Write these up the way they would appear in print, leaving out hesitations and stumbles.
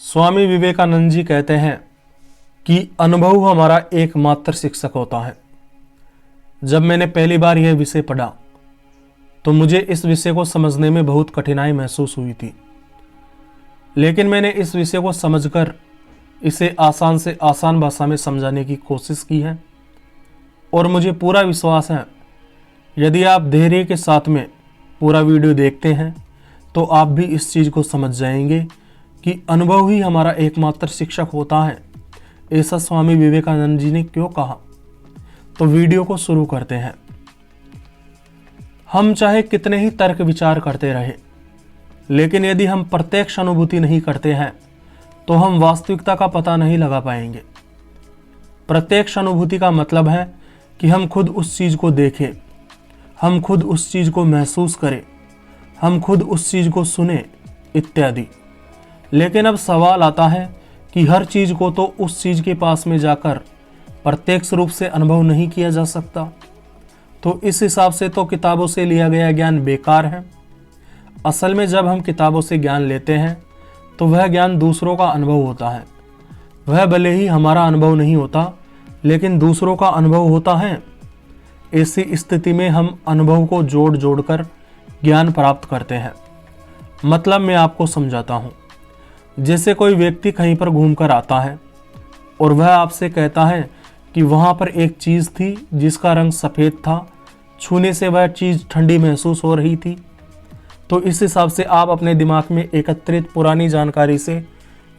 स्वामी विवेकानंद जी कहते हैं कि अनुभव हमारा एकमात्र शिक्षक होता है। जब मैंने पहली बार यह विषय पढ़ा तो मुझे इस विषय को समझने में बहुत कठिनाई महसूस हुई थी, लेकिन मैंने इस विषय को समझकर इसे आसान से आसान भाषा में समझाने की कोशिश की है और मुझे पूरा विश्वास है यदि आप धैर्य के साथ में पूरा वीडियो देखते हैं तो आप भी इस चीज़ को समझ जाएंगे कि अनुभव ही हमारा एकमात्र शिक्षक होता है। ऐसा स्वामी विवेकानंद जी ने क्यों कहा? तो वीडियो को शुरू करते हैं। हम चाहे कितने ही तर्क विचार करते रहे, लेकिन यदि हम प्रत्यक्ष अनुभूति नहीं करते हैं तो हम वास्तविकता का पता नहीं लगा पाएंगे। प्रत्यक्ष अनुभूति का मतलब है कि हम खुद उस चीज़ को देखें, हम खुद उस चीज़ को महसूस करें, हम खुद उस चीज़ को सुने इत्यादि। लेकिन अब सवाल आता है कि हर चीज़ को तो उस चीज़ के पास में जाकर प्रत्यक्ष रूप से अनुभव नहीं किया जा सकता, तो इस हिसाब से तो किताबों से लिया गया ज्ञान बेकार है। असल में जब हम किताबों से ज्ञान लेते हैं तो वह ज्ञान दूसरों का अनुभव होता है। वह भले ही हमारा अनुभव नहीं होता, लेकिन दूसरों का अनुभव होता है। ऐसी स्थिति में हम अनुभव को जोड़ जोड़ कर ज्ञान प्राप्त करते हैं। मतलब मैं आपको समझाता हूँ। जैसे कोई व्यक्ति कहीं पर घूमकर आता है और वह आपसे कहता है कि वहाँ पर एक चीज़ थी जिसका रंग सफ़ेद था, छूने से वह चीज़ ठंडी महसूस हो रही थी। तो इस हिसाब से आप अपने दिमाग में एकत्रित पुरानी जानकारी से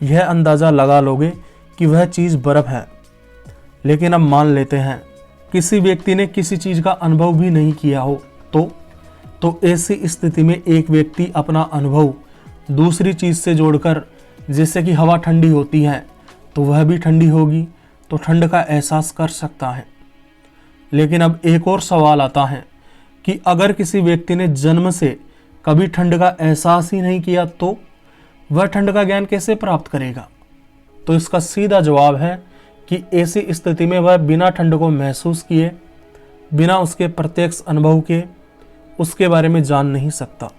यह अंदाज़ा लगा लोगे कि वह चीज़ बर्फ़ है। लेकिन अब मान लेते हैं किसी व्यक्ति ने किसी चीज़ का अनुभव भी नहीं किया हो तो ऐसी स्थिति में एक व्यक्ति अपना अनुभव दूसरी चीज़ से जोड़कर, जैसे कि हवा ठंडी होती है तो वह भी ठंडी होगी, तो ठंड का एहसास कर सकता है। लेकिन अब एक और सवाल आता है कि अगर किसी व्यक्ति ने जन्म से कभी ठंड का एहसास ही नहीं किया तो वह ठंड का ज्ञान कैसे प्राप्त करेगा? तो इसका सीधा जवाब है कि ऐसी स्थिति में वह बिना ठंड को महसूस किए, बिना उसके प्रत्यक्ष अनुभव के उसके बारे में जान नहीं सकता।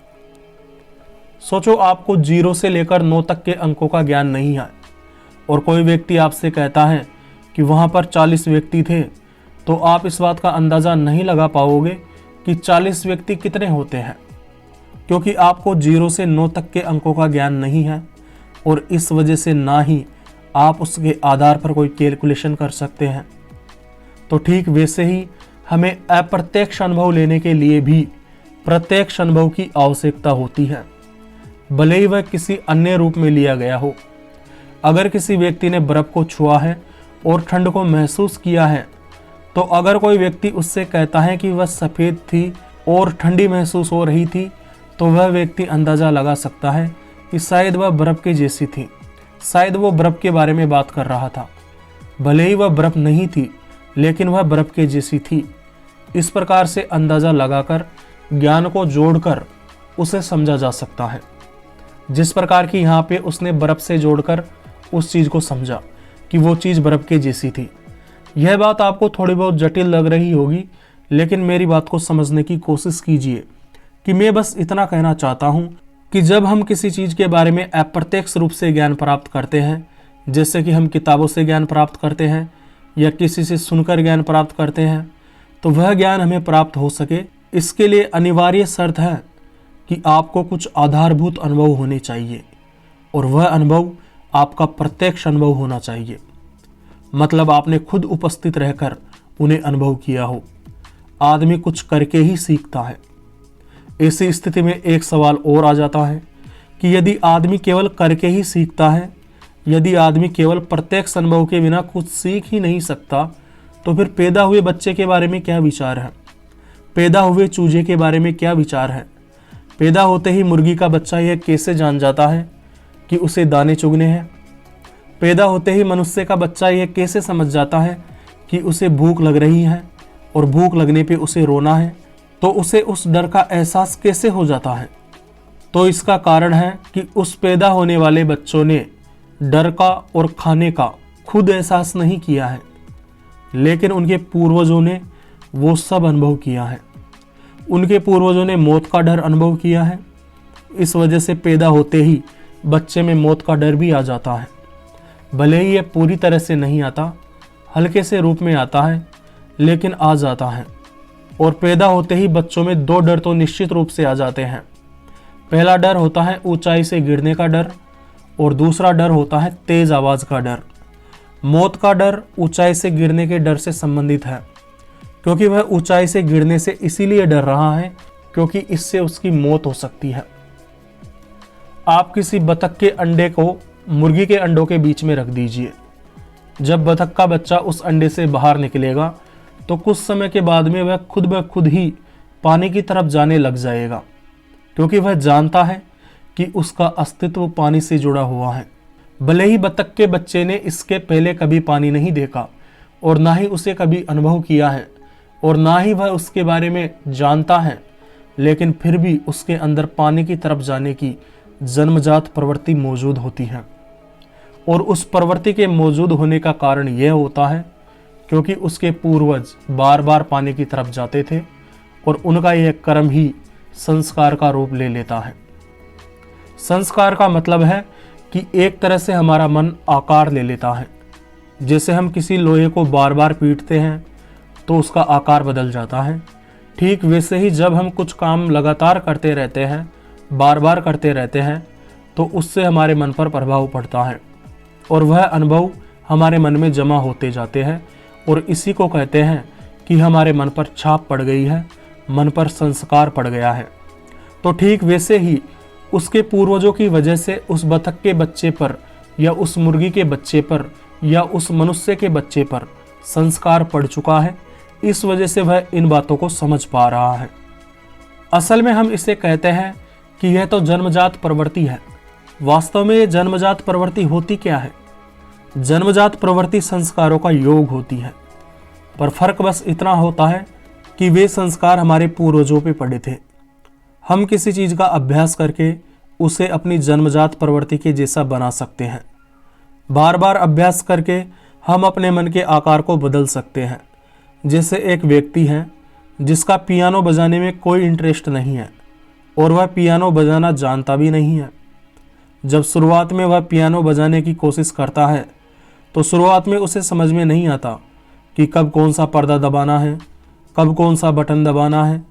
सोचो, आपको 0 से लेकर 9 तक के अंकों का ज्ञान नहीं है और कोई व्यक्ति आपसे कहता है कि वहाँ पर 40 व्यक्ति थे, तो आप इस बात का अंदाज़ा नहीं लगा पाओगे कि 40 व्यक्ति कितने होते हैं, क्योंकि आपको 0 से 9 तक के अंकों का ज्ञान नहीं है और इस वजह से ना ही आप उसके आधार पर कोई कैलकुलेशन कर सकते हैं। तो ठीक वैसे ही हमें अप्रत्यक्ष अनुभव लेने के लिए भी प्रत्यक्ष अनुभव की आवश्यकता होती है, भले ही वह किसी अन्य रूप में लिया गया हो। अगर किसी व्यक्ति ने बर्फ़ को छुआ है और ठंड को महसूस किया है, तो अगर कोई व्यक्ति उससे कहता है कि वह सफ़ेद थी और ठंडी महसूस हो रही थी, तो वह व्यक्ति अंदाज़ा लगा सकता है कि शायद वह बर्फ़ के जैसी थी, शायद वो बर्फ़ के बारे में बात कर रहा था। भले ही वह बर्फ़ नहीं थी, लेकिन वह बर्फ़ के जैसी थी। इस प्रकार से अंदाज़ा लगाकर ज्ञान को जोड़कर उसे समझा जा सकता है, जिस प्रकार की यहाँ पे उसने बर्फ़ से जोड़कर उस चीज़ को समझा कि वो चीज़ बर्फ़ के जैसी थी। यह बात आपको थोड़ी बहुत जटिल लग रही होगी, लेकिन मेरी बात को समझने की कोशिश कीजिए कि मैं बस इतना कहना चाहता हूँ कि जब हम किसी चीज़ के बारे में अप्रत्यक्ष रूप से ज्ञान प्राप्त करते हैं, जैसे कि हम किताबों से ज्ञान प्राप्त करते हैं या किसी से सुनकर ज्ञान प्राप्त करते हैं, तो वह ज्ञान हमें प्राप्त हो सके, इसके लिए अनिवार्य शर्त है कि आपको कुछ आधारभूत अनुभव होने चाहिए और वह अनुभव आपका प्रत्यक्ष अनुभव होना चाहिए। मतलब आपने खुद उपस्थित रहकर उन्हें अनुभव किया हो। आदमी कुछ करके ही सीखता है। ऐसी स्थिति में एक सवाल और आ जाता है कि यदि आदमी केवल करके ही सीखता है, यदि आदमी केवल प्रत्यक्ष अनुभव के बिना कुछ सीख ही नहीं सकता, तो फिर पैदा हुए बच्चे के बारे में क्या विचार है? पैदा हुए चूजे के बारे में क्या विचार है? पैदा होते ही मुर्गी का बच्चा यह कैसे जान जाता है कि उसे दाने चुगने हैं? पैदा होते ही मनुष्य का बच्चा यह कैसे समझ जाता है कि उसे भूख लग रही है और भूख लगने पे उसे रोना है? तो उसे उस डर का एहसास कैसे हो जाता है? तो इसका कारण है कि उस पैदा होने वाले बच्चों ने डर का और खाने का खुद एहसास नहीं किया है, लेकिन उनके पूर्वजों ने वो सब अनुभव किया है। उनके पूर्वजों ने मौत का डर अनुभव किया है। इस वजह से पैदा होते ही बच्चे में मौत का डर भी आ जाता है। भले ही ये पूरी तरह से नहीं आता, हल्के से रूप में आता है, लेकिन आ जाता है। और पैदा होते ही बच्चों में दो डर तो निश्चित रूप से आ जाते हैं। पहला डर होता है ऊंचाई से गिरने का डर, और दूसरा डर होता है तेज आवाज का डर। मौत का डर ऊंचाई से गिरने के डर से संबंधित है, क्योंकि वह ऊंचाई से गिरने से इसीलिए डर रहा है क्योंकि इससे उसकी मौत हो सकती है। आप किसी बतख के अंडे को मुर्गी के अंडों के बीच में रख दीजिए। जब बतख का बच्चा उस अंडे से बाहर निकलेगा तो कुछ समय के बाद में वह खुद ब खुद ही पानी की तरफ जाने लग जाएगा, क्योंकि वह जानता है कि उसका अस्तित्व पानी से जुड़ा हुआ है। भले ही बतख के बच्चे ने इसके पहले कभी पानी नहीं देखा और ना ही उसे कभी अनुभव किया है और ना ही वह उसके बारे में जानता है, लेकिन फिर भी उसके अंदर पानी की तरफ जाने की जन्मजात प्रवृत्ति मौजूद होती है। और उस प्रवृत्ति के मौजूद होने का कारण यह होता है क्योंकि उसके पूर्वज बार बार पानी की तरफ जाते थे और उनका यह कर्म ही संस्कार का रूप ले लेता है। संस्कार का मतलब है कि एक तरह से हमारा मन आकार ले लेता है। जैसे हम किसी लोहे को बार बार पीटते हैं तो उसका आकार बदल जाता है, ठीक वैसे ही जब हम कुछ काम लगातार करते रहते हैं, बार बार करते रहते हैं, तो उससे हमारे मन पर प्रभाव पड़ता है और वह अनुभव हमारे मन में जमा होते जाते हैं और इसी को कहते हैं कि हमारे मन पर छाप पड़ गई है, मन पर संस्कार पड़ गया है। तो ठीक वैसे ही उसके पूर्वजों की वजह से उस बतख के बच्चे पर या उस मुर्गी के बच्चे पर या उस मनुष्य के बच्चे पर संस्कार पड़ चुका है। इस वजह से वह इन बातों को समझ पा रहा है। असल में हम इसे कहते हैं कि यह तो जन्मजात प्रवृत्ति है। वास्तव में यह जन्मजात प्रवृत्ति होती क्या है? जन्मजात प्रवृत्ति संस्कारों का योग होती है, पर फर्क बस इतना होता है कि वे संस्कार हमारे पूर्वजों पे पड़े थे। हम किसी चीज का अभ्यास करके उसे अपनी जन्मजात प्रवृत्ति के जैसा बना सकते हैं। बार बार अभ्यास करके हम अपने मन के आकार को बदल सकते हैं। जैसे एक व्यक्ति है जिसका पियानो बजाने में कोई इंटरेस्ट नहीं है और वह पियानो बजाना जानता भी नहीं है। जब शुरुआत में वह पियानो बजाने की कोशिश करता है तो शुरुआत में उसे समझ में नहीं आता कि कब कौन सा पर्दा दबाना है, कब कौन सा बटन दबाना है।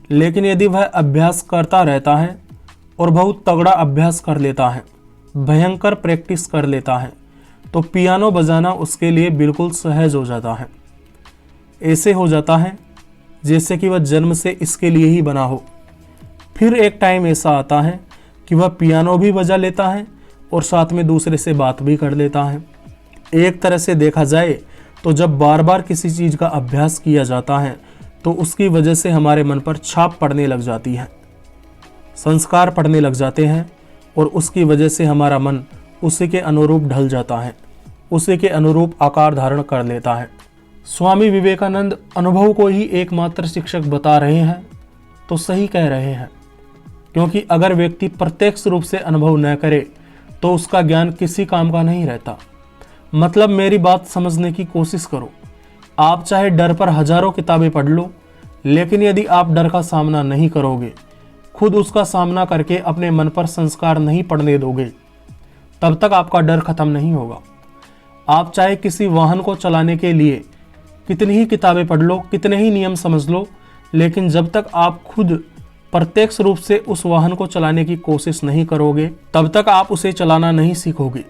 लेकिन यदि वह अभ्यास करता रहता है और बहुत तगड़ा अभ्यास कर लेता है, भयंकर प्रैक्टिस कर लेता है, तो पियानो बजाना उसके लिए बिल्कुल सहज हो जाता है। ऐसे हो जाता है जैसे कि वह जन्म से इसके लिए ही बना हो। फिर एक टाइम ऐसा आता है कि वह पियानो भी बजा लेता है और साथ में दूसरे से बात भी कर लेता है। एक तरह से देखा जाए तो जब बार बार किसी चीज़ का अभ्यास किया जाता है तो उसकी वजह से हमारे मन पर छाप पड़ने लग जाती है, संस्कार पड़ने लग जाते हैं और उसकी वजह से हमारा मन उसी के अनुरूप ढल जाता है, उसी के अनुरूप आकार धारण कर लेता है। स्वामी विवेकानंद अनुभव को ही एकमात्र शिक्षक बता रहे हैं तो सही कह रहे हैं, क्योंकि अगर व्यक्ति प्रत्यक्ष रूप से अनुभव न करे तो उसका ज्ञान किसी काम का नहीं रहता। मतलब मेरी बात समझने की कोशिश करो। आप चाहे डर पर हजारों किताबें पढ़ लो, लेकिन यदि आप डर का सामना नहीं करोगे, खुद उसका सामना करके अपने मन पर संस्कार नहीं पड़ने दोगे, तब तक आपका डर खत्म नहीं होगा। आप चाहे किसी वाहन को चलाने के लिए कितनी ही किताबें पढ़ लो, कितने ही नियम समझ लो, लेकिन जब तक आप खुद प्रत्यक्ष रूप से उस वाहन को चलाने की कोशिश नहीं करोगे, तब तक आप उसे चलाना नहीं सीखोगे।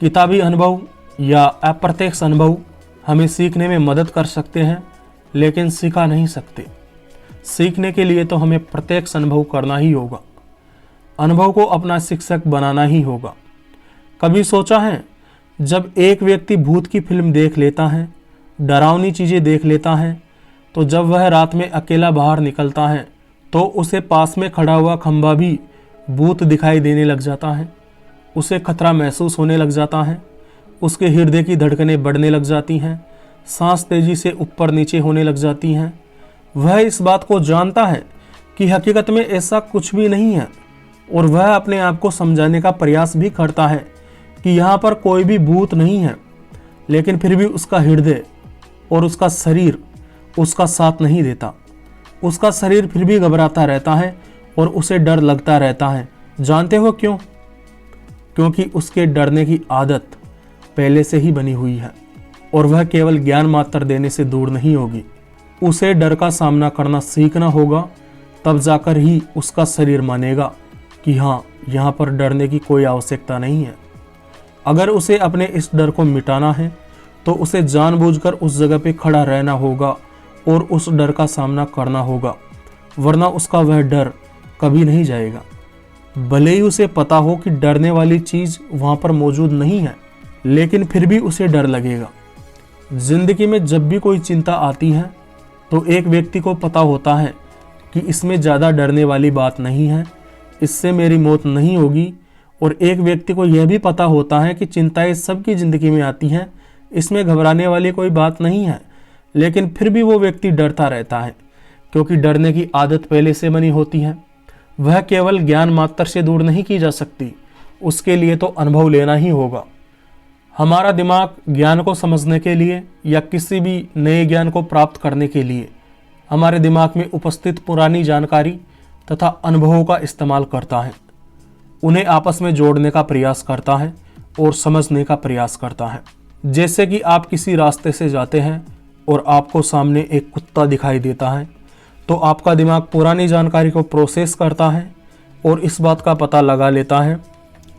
किताबी अनुभव या अप्रत्यक्ष अनुभव हमें सीखने में मदद कर सकते हैं, लेकिन सिखा नहीं सकते। सीखने के लिए तो हमें प्रत्यक्ष अनुभव करना ही होगा, अनुभव को अपना शिक्षक बनाना ही होगा। कभी सोचा है, जब एक व्यक्ति भूत की फिल्म देख लेता है, डरावनी चीज़ें देख लेता है, तो जब वह रात में अकेला बाहर निकलता है तो उसे पास में खड़ा हुआ खंभा भी भूत दिखाई देने लग जाता है। उसे खतरा महसूस होने लग जाता है, उसके हृदय की धड़कनें बढ़ने लग जाती हैं, सांस तेजी से ऊपर नीचे होने लग जाती हैं। वह इस बात को जानता है कि हकीकत में ऐसा कुछ भी नहीं है और वह अपने आप को समझाने का प्रयास भी करता है कि यहाँ पर कोई भी भूत नहीं है, लेकिन फिर भी उसका हृदय और उसका शरीर उसका साथ नहीं देता। उसका शरीर फिर भी घबराता रहता है और उसे डर लगता रहता है। जानते हो क्यों? क्योंकि उसके डरने की आदत पहले से ही बनी हुई है और वह केवल ज्ञान मात्र देने से दूर नहीं होगी। उसे डर का सामना करना सीखना होगा, तब जाकर ही उसका शरीर मानेगा कि हाँ, यहाँ पर डरने की कोई आवश्यकता नहीं है। अगर उसे अपने इस डर को मिटाना है तो उसे जानबूझकर उस जगह पे खड़ा रहना होगा और उस डर का सामना करना होगा, वरना उसका वह डर कभी नहीं जाएगा। भले ही उसे पता हो कि डरने वाली चीज़ वहाँ पर मौजूद नहीं है, लेकिन फिर भी उसे डर लगेगा। जिंदगी में जब भी कोई चिंता आती है तो एक व्यक्ति को पता होता है कि इसमें ज़्यादा डरने वाली बात नहीं है, इससे मेरी मौत नहीं होगी, और एक व्यक्ति को यह भी पता होता है कि चिंताएं सबकी ज़िंदगी में आती हैं, इसमें घबराने वाली कोई बात नहीं है, लेकिन फिर भी वो व्यक्ति डरता रहता है क्योंकि डरने की आदत पहले से बनी होती है। वह केवल ज्ञान मात्र से दूर नहीं की जा सकती, उसके लिए तो अनुभव लेना ही होगा। हमारा दिमाग ज्ञान को समझने के लिए या किसी भी नए ज्ञान को प्राप्त करने के लिए हमारे दिमाग में उपस्थित पुरानी जानकारी तथा अनुभवों का इस्तेमाल करता है, उन्हें आपस में जोड़ने का प्रयास करता है और समझने का प्रयास करता है। जैसे कि आप किसी रास्ते से जाते हैं और आपको सामने एक कुत्ता दिखाई देता है, तो आपका दिमाग पुरानी जानकारी को प्रोसेस करता है और इस बात का पता लगा लेता है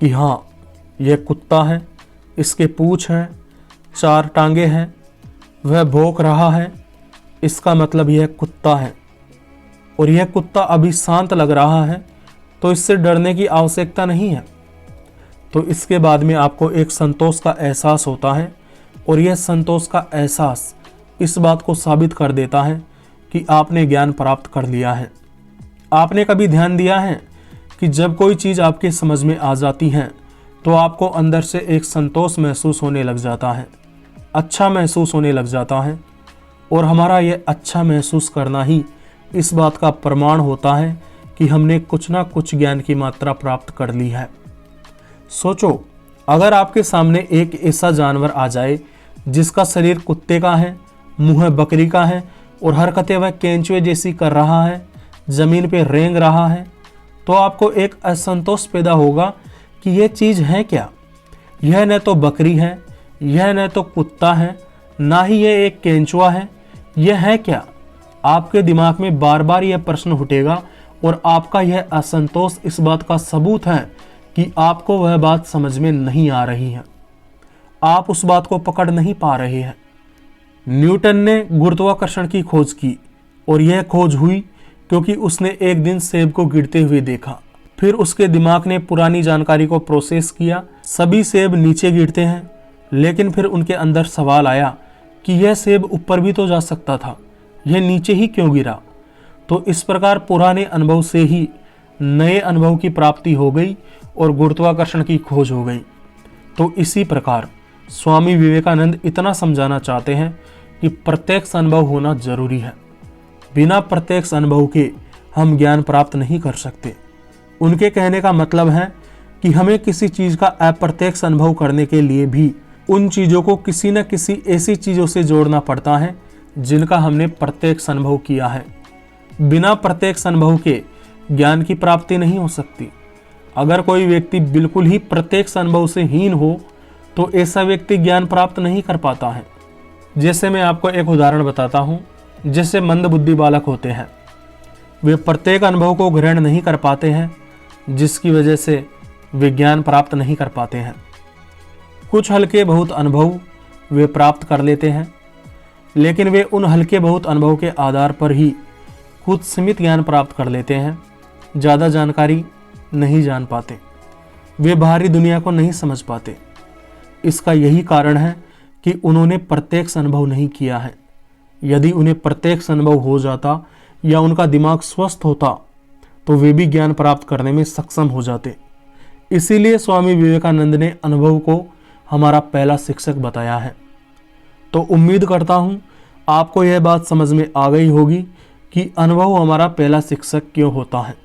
कि हाँ, यह कुत्ता है, इसके पूँछ हैं, 4 टांगे हैं, वह भौंक रहा है, इसका मतलब यह कुत्ता है और यह कुत्ता अभी शांत लग रहा है, तो इससे डरने की आवश्यकता नहीं है। तो इसके बाद में आपको एक संतोष का एहसास होता है और यह संतोष का एहसास इस बात को साबित कर देता है कि आपने ज्ञान प्राप्त कर लिया है। आपने कभी ध्यान दिया है कि जब कोई चीज़ आपके समझ में आ जाती है तो आपको अंदर से एक संतोष महसूस होने लग जाता है, अच्छा महसूस होने लग जाता है, और हमारा यह अच्छा महसूस करना ही इस बात का प्रमाण होता है कि हमने कुछ ना कुछ ज्ञान की मात्रा प्राप्त कर ली है। सोचो, अगर आपके सामने एक ऐसा जानवर आ जाए जिसका शरीर कुत्ते का है, मुंह बकरी का है और हरकतें वह केंचुए जैसी कर रहा है, ज़मीन पे रेंग रहा है, तो आपको एक असंतोष पैदा होगा कि यह चीज़ है क्या। यह न तो बकरी है, यह न तो कुत्ता है, ना ही यह एक केंचुआ है, यह है क्या। आपके दिमाग में बार बार यह प्रश्न उठेगा और आपका यह असंतोष इस बात का सबूत है कि आपको वह बात समझ में नहीं आ रही है, आप उस बात को पकड़ नहीं पा रहे हैं। न्यूटन ने गुरुत्वाकर्षण की खोज की और यह खोज हुई क्योंकि उसने एक दिन सेब को गिरते हुए देखा। फिर उसके दिमाग ने पुरानी जानकारी को प्रोसेस किया, सभी सेब नीचे गिरते हैं, लेकिन फिर उनके अंदर सवाल आया कि यह सेब ऊपर भी तो जा सकता था, यह नीचे ही क्यों गिरा। तो इस प्रकार पुराने अनुभव से ही नए अनुभव की प्राप्ति हो गई और गुरुत्वाकर्षण की खोज हो गई। तो इसी प्रकार स्वामी विवेकानंद इतना समझाना चाहते हैं कि प्रत्यक्ष अनुभव होना जरूरी है। बिना प्रत्यक्ष अनुभव के हम ज्ञान प्राप्त नहीं कर सकते। उनके कहने का मतलब है कि हमें किसी चीज़ का अप्रत्यक्ष अनुभव करने के लिए भी उन चीज़ों को किसी न किसी ऐसी चीज़ों से जोड़ना पड़ता है जिनका हमने प्रत्यक्ष अनुभव किया है। बिना प्रत्यक्ष अनुभव के ज्ञान की प्राप्ति नहीं हो सकती। अगर कोई व्यक्ति बिल्कुल ही प्रत्यक्ष अनुभव से हीन हो तो ऐसा व्यक्ति ज्ञान प्राप्त नहीं कर पाता है। जैसे मैं आपको एक उदाहरण बताता हूँ। जैसे मंदबुद्धि बालक होते हैं, वे प्रत्येक अनुभव को ग्रहण नहीं कर पाते हैं, जिसकी वजह से वे ज्ञान प्राप्त नहीं कर पाते हैं। कुछ हल्के बहुत अनुभव वे प्राप्त कर लेते हैं, लेकिन वे उन हल्के बहुत अनुभव के आधार पर ही कुछ सीमित ज्ञान प्राप्त कर लेते हैं, ज़्यादा जानकारी नहीं जान पाते, वे बाहरी दुनिया को नहीं समझ पाते। इसका यही कारण है कि उन्होंने प्रत्यक्ष अनुभव नहीं किया है। यदि उन्हें प्रत्यक्ष अनुभव हो जाता या उनका दिमाग स्वस्थ होता तो वे भी ज्ञान प्राप्त करने में सक्षम हो जाते। इसीलिए स्वामी विवेकानंद ने अनुभव को हमारा पहला शिक्षक बताया है। तो उम्मीद करता हूँ आपको यह बात समझ में आ गई होगी कि अनुभव हमारा पहला शिक्षक क्यों होता है।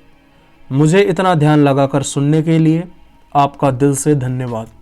मुझे इतना ध्यान लगाकर सुनने के लिए आपका दिल से धन्यवाद।